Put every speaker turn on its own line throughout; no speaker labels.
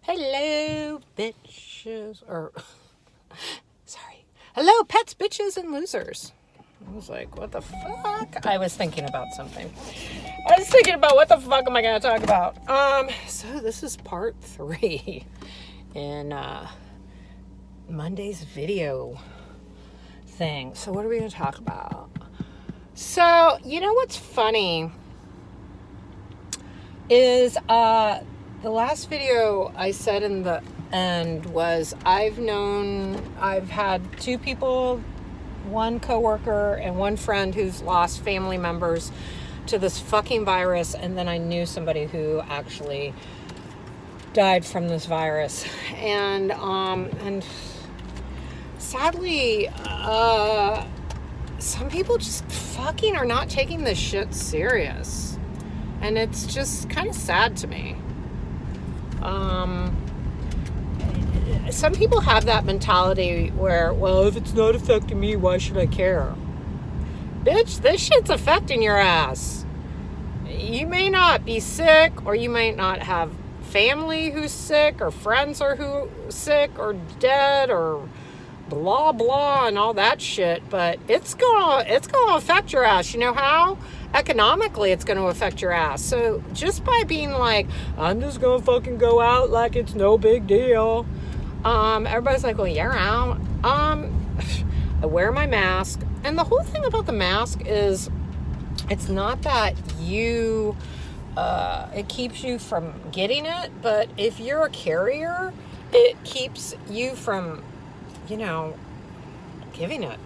Hello, bitches. Sorry. Hello, pets, bitches, and losers. I was like, what the fuck? I was thinking about something. I was thinking about what the fuck am I going to talk about? So this is part 3 in Monday's video thing. So what are we going to talk about? So, you know what's funny is the last video I said in the end was I've had 2 people, one coworker and one friend who's lost family members to this fucking virus, and then I knew somebody who actually died from this virus, and sadly some people just fucking are not taking this shit serious, and it's just kind of sad to me. Some people have that mentality where, well, if it's not affecting me, why should I care? Bitch, this shit's affecting your ass. You may not be sick, or you may not have family who's sick, or friends who sick, or dead, or blah blah and all that shit, but it's gonna affect your ass. You know how? Economically, it's gonna affect your ass. So just by being like, I'm just gonna fucking go out like it's no big deal, everybody's like, well, you're out. I wear my mask, and the whole thing about the mask is it's not that it keeps you from getting it, but if you're a carrier, it keeps you from giving it.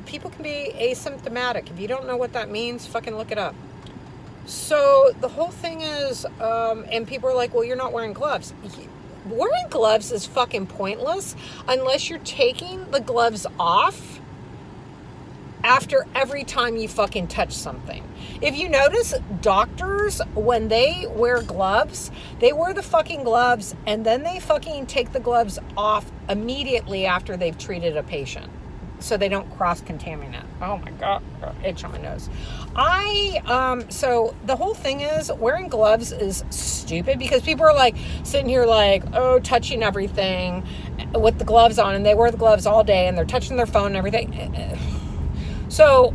People can be asymptomatic. If you don't know what that means, fucking look it up. So the whole thing is, and people are like, well, you're not wearing gloves. Wearing gloves is fucking pointless unless you're taking the gloves off after every time you fucking touch something. If you notice, doctors, when they wear gloves, they wear the fucking gloves and then they fucking take the gloves off immediately after they've treated a patient, so they don't cross-contaminate. Oh my God, itch on my nose. So the whole thing is, wearing gloves is stupid because people are like sitting here like, oh, touching everything with the gloves on, and they wear the gloves all day and they're touching their phone and everything. So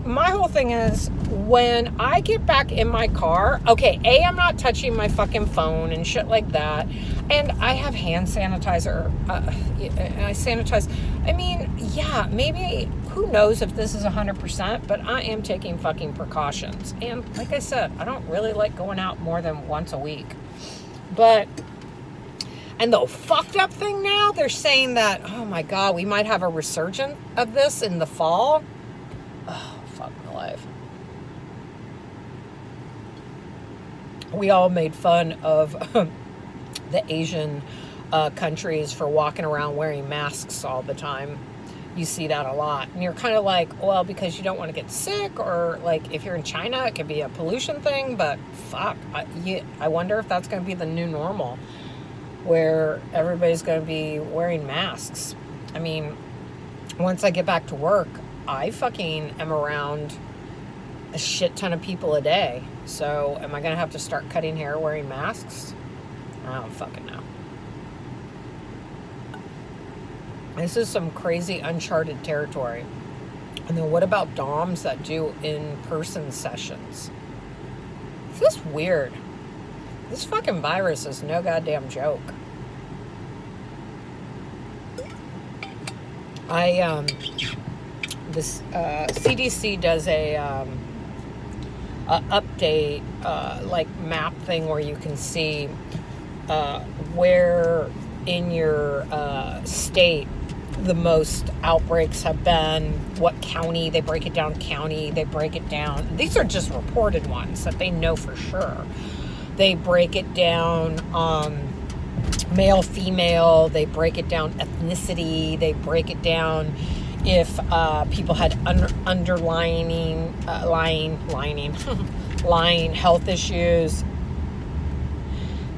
my whole thing is, when I get back in my car, okay, I'm not touching my fucking phone and shit like that. And I have hand sanitizer. And I sanitize. I mean, yeah, maybe, who knows if this is 100%, but I am taking fucking precautions. And like I said, I don't really like going out more than once a week. And the fucked up thing now, they're saying that, oh my God, we might have a resurgence of this in the fall. Oh, fuck my life. We all made fun of the Asian countries for walking around wearing masks all the time. You see that a lot. And you're kind of like, well, because you don't want to get sick, or like if you're in China, it could be a pollution thing, but fuck. I wonder if that's going to be the new normal, where everybody's going to be wearing masks. I mean, once I get back to work, I fucking am around a shit ton of people a day. So am I going to have to start cutting hair wearing masks? I don't fucking know. This is some crazy uncharted territory. And then what about DOMs that do in-person sessions? This is weird. This fucking virus is no goddamn joke. This CDC does a update, like map thing where you can see where in your state the most outbreaks have been, what county. They break it down county, they break it down. These are just reported ones that they know for sure. They break it down male, female, they break it down ethnicity, they break it down if people had underlying health issues.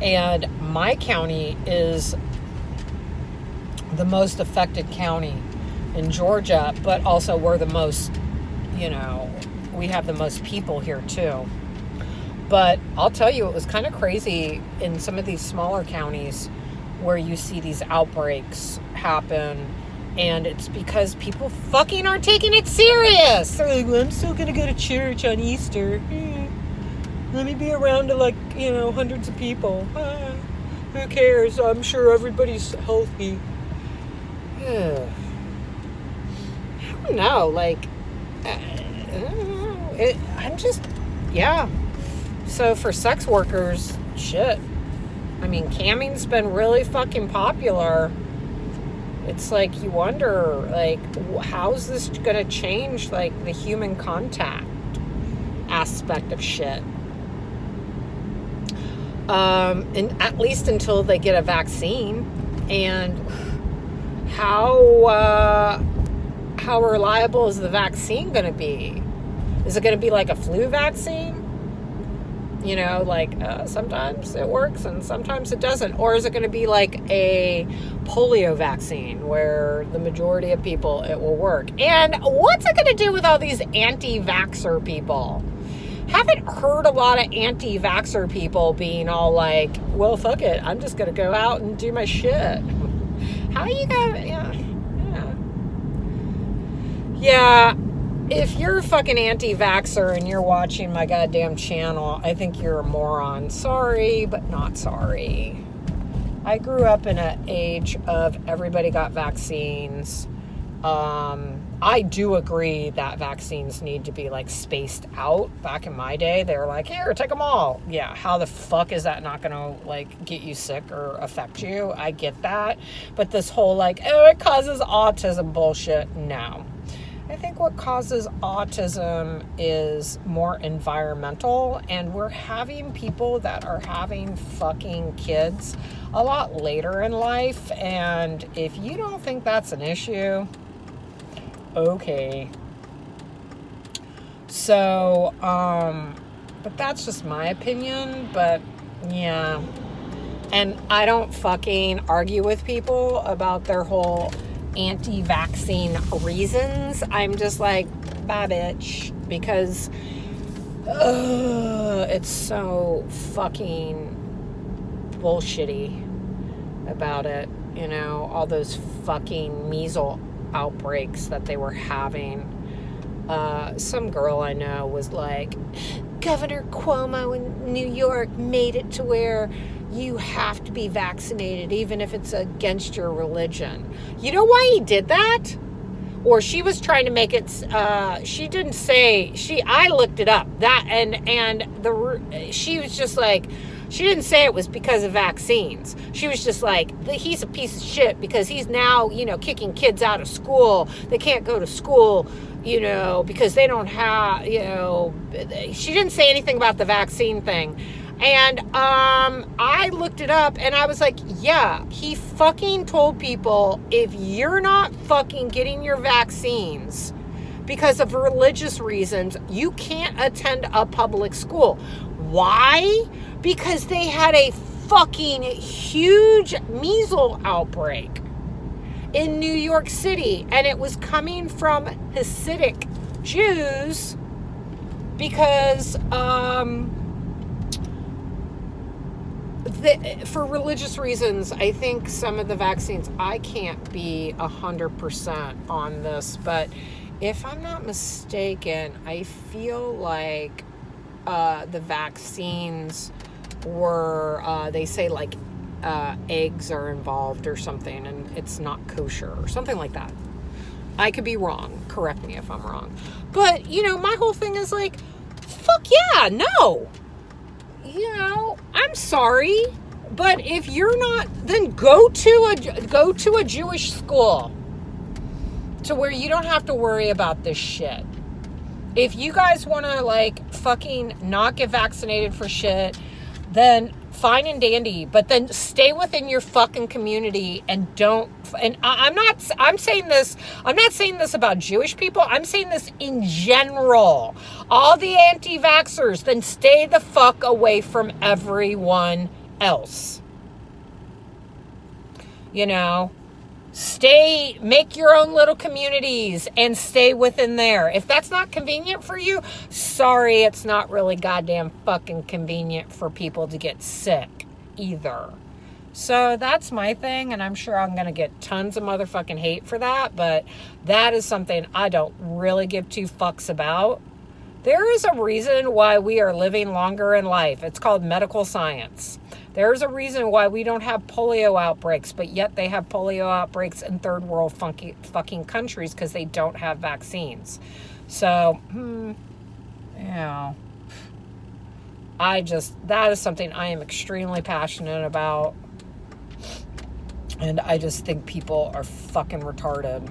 And my county is the most affected county in Georgia, but also we're the most, we have the most people here too. But I'll tell you, it was kind of crazy in some of these smaller counties where you see these outbreaks happen. And it's because people fucking aren't taking it serious. They're like, well, I'm still going to go to church on Easter. Let me be around to, like, you know, hundreds of people. Who cares? I'm sure everybody's healthy. I don't know. Like, I'm just, yeah. So for sex workers, shit. I mean, camming's been really fucking popular. It's like you wonder, like, how's this going to change, like, the human contact aspect of shit? And at least until they get a vaccine. And how reliable is the vaccine going to be? Is it going to be like a flu vaccine? You know, like sometimes it works and sometimes it doesn't. Or is it going to be like a polio vaccine where the majority of people it will work? And what's it going to do with all these anti-vaxxer people? Haven't heard a lot of anti-vaxxer people being all like, well, fuck it, I'm just going to go out and do my shit. How you going to, yeah. If you're a fucking anti-vaxxer and you're watching my goddamn channel, I think you're a moron. Sorry, but not sorry. I grew up in an age of everybody got vaccines. I do agree that vaccines need to be, like, spaced out. Back in my day, they were like, here, take them all. Yeah, how the fuck is that not going to, like, get you sick or affect you? I get that. But this whole, like, oh, it causes autism bullshit, no. I think what causes autism is more environmental, and we're having people that are having fucking kids a lot later in life, and if you don't think that's an issue, okay. So, but that's just my opinion, but yeah. And I don't fucking argue with people about their whole anti-vaccine reasons. I'm just like, bye bitch, because it's so fucking bullshitty about it, you know, all those fucking measles outbreaks that they were having. Some girl I know was like, Governor Cuomo in New York made it to where you have to be vaccinated even if it's against your religion. You know why he did that? Or she was trying to make it, she didn't say, I looked it up, that, she was just like, she didn't say it was because of vaccines. She was just like, he's a piece of shit because he's now, you know, kicking kids out of school. They can't go to school, you know, because they don't have, you know, she didn't say anything about the vaccine thing. And I looked it up and I was like, yeah, he fucking told people, if you're not fucking getting your vaccines because of religious reasons, you can't attend a public school. Why? Because they had a fucking huge measles outbreak in New York City, and it was coming from Hasidic Jews because for religious reasons. I think some of the vaccines, I can't be 100% on this, but if I'm not mistaken, I feel like the vaccines were, they say like eggs are involved or something, and it's not kosher or something like that. I could be wrong. Correct me if I'm wrong. But, you know, my whole thing is like, fuck yeah, no. You know, I'm sorry, but if you're not, then go to a Jewish school to where you don't have to worry about this shit. If you guys want to, like, fucking not get vaccinated for shit, then fine and dandy, but then stay within your fucking community and don't, and I'm not saying this about Jewish people, I'm saying this in general. All the anti-vaxxers, then stay the fuck away from everyone else. You know? Make your own little communities and stay within there. If that's not convenient for you, sorry, it's not really goddamn fucking convenient for people to get sick either. So that's my thing, and I'm sure I'm going to get tons of motherfucking hate for that, but that is something I don't really give two fucks about. There is a reason why we are living longer in life. It's called medical science. There's a reason why we don't have polio outbreaks, but yet they have polio outbreaks in third world fucking countries because they don't have vaccines. So, that is something I am extremely passionate about. And I just think people are fucking retarded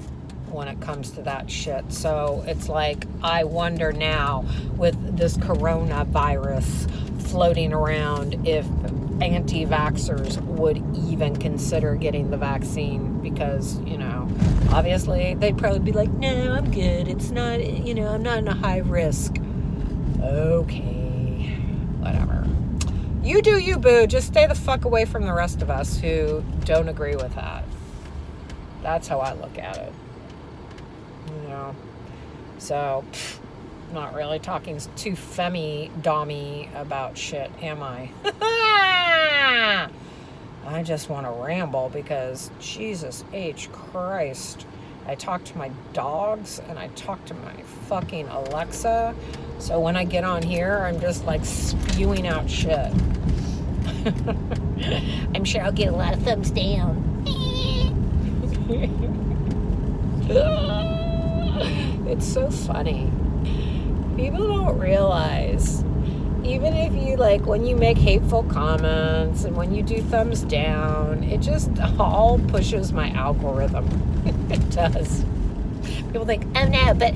when it comes to that shit. So it's like, I wonder now with this coronavirus floating around if anti-vaxxers would even consider getting the vaccine, because, obviously they'd probably be like, no, I'm good. It's not, I'm not in a high risk. Okay, whatever. You do you, boo. Just stay the fuck away from the rest of us who don't agree with that. That's how I look at it. So, not really talking too femmy-dommy about shit, am I? I just want to ramble because, Jesus H. Christ, I talk to my dogs and I talk to my fucking Alexa. So when I get on here, I'm just like spewing out shit. I'm sure I'll get a lot of thumbs down. It's so funny. People don't realize, even if you when you make hateful comments and when you do thumbs down, it just all pushes my algorithm. It does. People think, oh no, but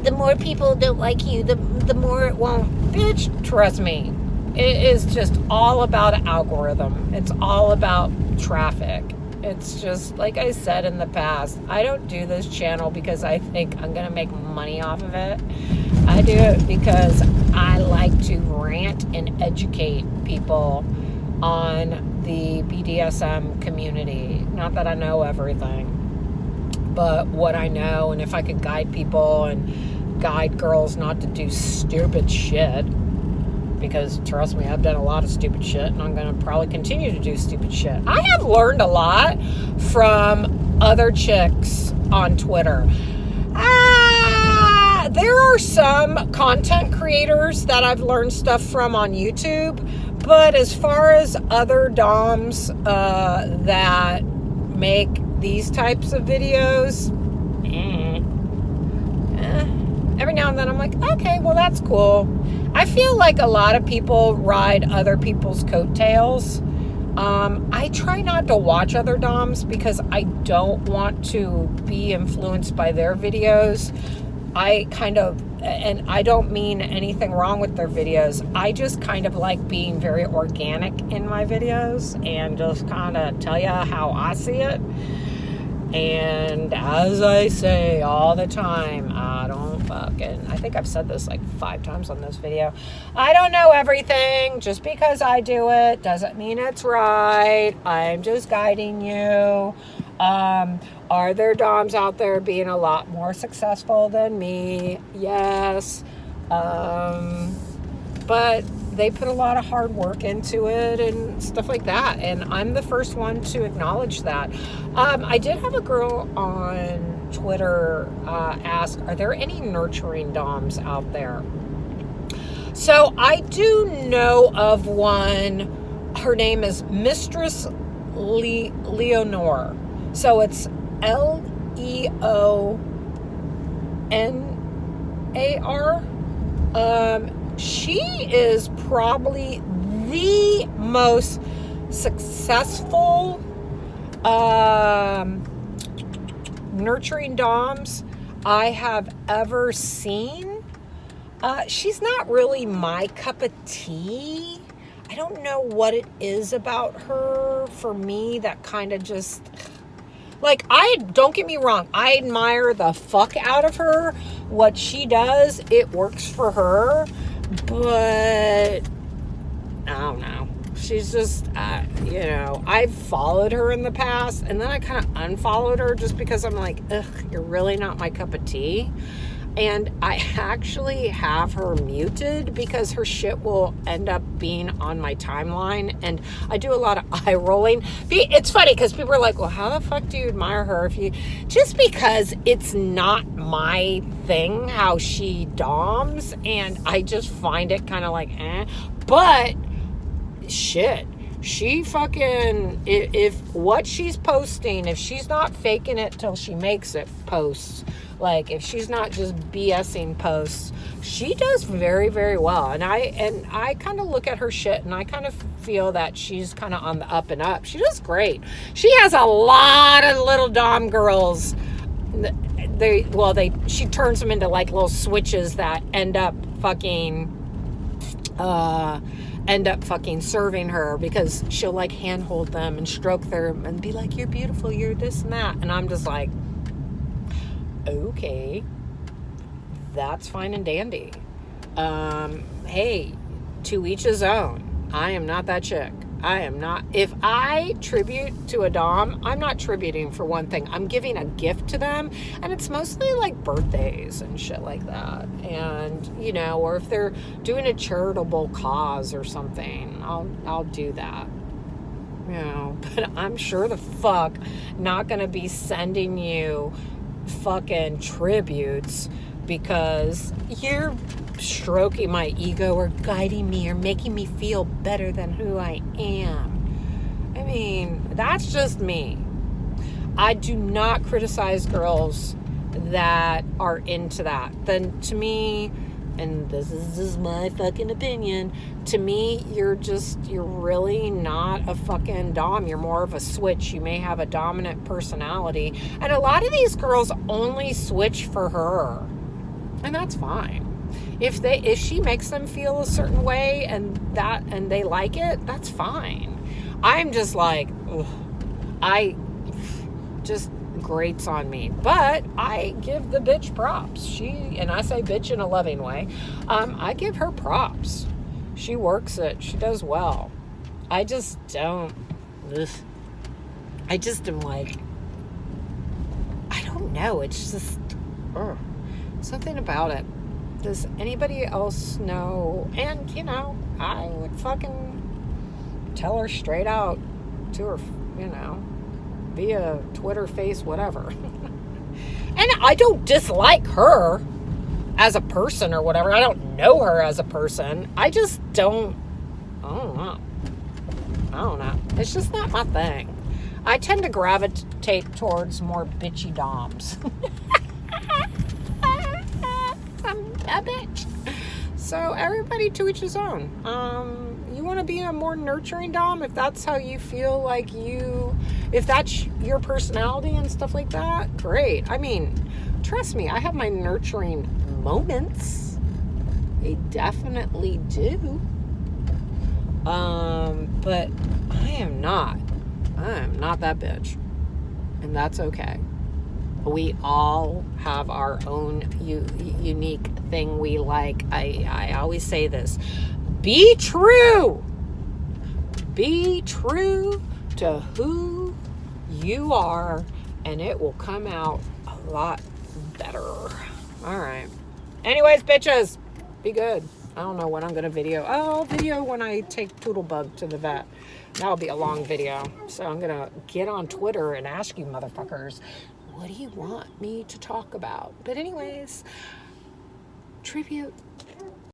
the more people don't like you, the more it won't. Bitch, trust me. It is just all about an algorithm. It's all about traffic. It's just, like I said in the past, I don't do this channel because I think I'm going to make money off of it. I do it because I like to rant and educate people on the BDSM community. Not that I know everything, but what I know, and if I could guide people and guide girls not to do stupid shit, because trust me, I've done a lot of stupid shit and I'm going to probably continue to do stupid shit. I have learned a lot from other chicks on Twitter. There are some content creators that I've learned stuff from on YouTube, but as far as other doms that make these types of videos, every now and then I'm like, okay, well, that's cool. I feel like a lot of people ride other people's coattails. I try not to watch other doms because I don't want to be influenced by their videos. And I don't mean anything wrong with their videos. I just kind of like being very organic in my videos and just kind of tell you how I see it. And as I say all the time, I think I've said this 5 times on this video. I don't know everything. Just because I do it doesn't mean it's right. I'm just guiding you. Are there doms out there being a lot more successful than me? Yes. But they put a lot of hard work into it and stuff like that. And I'm the first one to acknowledge that. I did have a girl on Twitter ask, are there any nurturing doms out there? So I do know of one. Her name is Mistress Leonor. So it's Leonar. She is probably the most successful nurturing doms I have ever seen. She's not really my cup of tea. I don't know what it is about her for me that kind of just... don't get me wrong, I admire the fuck out of her. What she does, it works for her. But, I don't know. she's just, you know, I've followed her in the past, and then I kind of unfollowed her just because I'm like, ugh, you're really not my cup of tea. And I actually have her muted because her shit will end up being on my timeline, and I do a lot of eye rolling. It's funny because people are like, well, how the fuck do you admire her if you... Just because it's not my thing how she doms, and I just find it kind of like, eh. But shit, she fucking... If what she's posting, if she's not faking it till she makes it posts... Like, if she's not just BSing posts, she does very, very well. And I kind of look at her shit, and I kind of feel that she's kind of on the up and up. She does great. She has a lot of little dom girls. She turns them into like little switches that end up fucking serving her, because she'll like handhold them and stroke them and be like, you're beautiful, you're this and that. And I'm just like, okay, that's fine and dandy. Hey, to each his own. I am not that chick. I am not. If I tribute to a dom, I'm not tributing for one thing. I'm giving a gift to them, and it's mostly like birthdays and shit like that. And, you know, or if they're doing a charitable cause or something, I'll do that. You know, but I'm sure the fuck not gonna be sending you fucking tributes because you're stroking my ego or guiding me or making me feel better than who I am. I mean, that's just me. I do not criticize girls that are into that. Then to me, and this is just my fucking opinion, to me, you're really not a fucking dom. You're more of a switch. You may have a dominant personality. And a lot of these girls only switch for her. And that's fine. If she makes them feel a certain way and they like it, that's fine. I'm just like, ugh, I just grates on me. But I give the bitch props. And I say bitch in a loving way. I give her props. She works it. She does well. I just don't. Ugh. I just am like, I don't know. It's just something about it. Does anybody else know? And, you know, I would fucking tell her straight out to her, you know, via Twitter, face, whatever. And I don't dislike her as a person or whatever. I don't know her as a person. I just don't know. It's just not my thing. I tend to gravitate towards more bitchy doms. I'm a bitch. So everybody to each his own. You want to be a more nurturing dom if that's how you feel like if that's your personality and stuff like that, great. I mean, trust me, I have my nurturing moments. I definitely do. But I am not that bitch. And that's okay. We all have our own unique thing we like. I always say this. Be true. Be true to who you are, and it will come out a lot better. All right. Anyways, bitches, be good. I don't know when I'm going to video. I'll video when I take Poodlebug to the vet. That'll be a long video. So I'm going to get on Twitter and ask you motherfuckers, what do you want me to talk about? But anyways, tribute